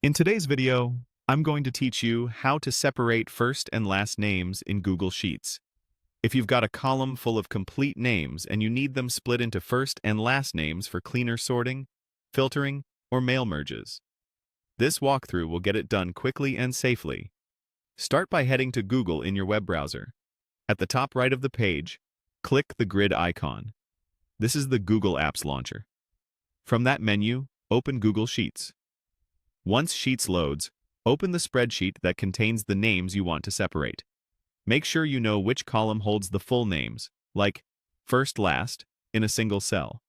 In today's video, I'm going to teach you how to separate first and last names in Google Sheets. If you've got a column full of complete names and you need them split into first and last names for cleaner sorting, filtering, or mail merges, this walkthrough will get it done quickly and safely. Start by heading to Google in your web browser. At the top right of the page, click the grid icon. This is the Google Apps launcher. From that menu, open Google Sheets. Once Sheets loads, open the spreadsheet that contains the names you want to separate. Make sure you know which column holds the full names, like first last, in a single cell.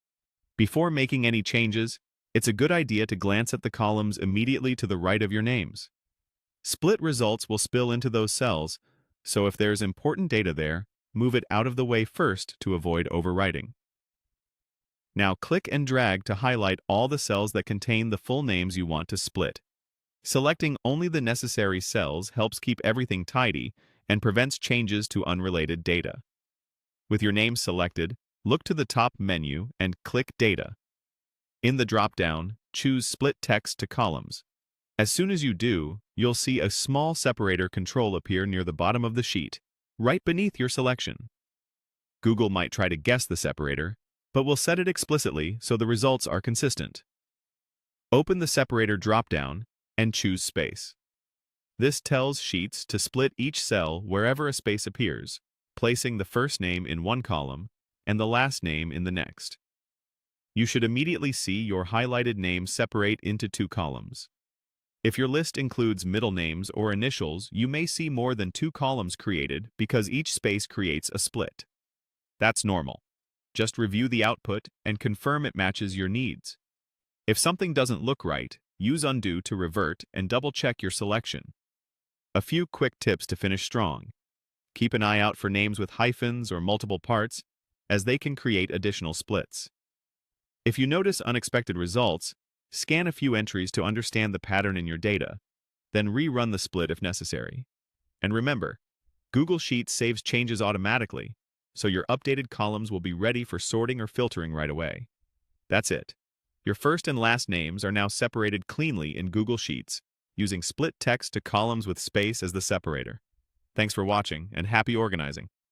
Before making any changes, it's a good idea to glance at the columns immediately to the right of your names. Split results will spill into those cells, so if there's important data there, move it out of the way first to avoid overwriting. Now click and drag to highlight all the cells that contain the full names you want to split. Selecting only the necessary cells helps keep everything tidy and prevents changes to unrelated data. With your name selected, look to the top menu and click Data. In the drop-down, choose Split Text to Columns. As soon as you do, you'll see a small separator control appear near the bottom of the sheet, right beneath your selection. Google might try to guess the separator, but we'll set it explicitly so the results are consistent. Open the separator drop-down and choose Space. This tells Sheets to split each cell wherever a space appears, placing the first name in one column and the last name in the next. You should immediately see your highlighted name separate into two columns. If your list includes middle names or initials, you may see more than two columns created because each space creates a split. That's normal. Just review the output and confirm it matches your needs. If something doesn't look right, use Undo to revert and double-check your selection. A few quick tips to finish strong. Keep an eye out for names with hyphens or multiple parts, as they can create additional splits. If you notice unexpected results, scan a few entries to understand the pattern in your data, then rerun the split if necessary. And remember, Google Sheets saves changes automatically, so your updated columns will be ready for sorting or filtering right away. That's it. Your first and last names are now separated cleanly in Google Sheets, using split text to columns with space as the separator. Thanks for watching, and happy organizing.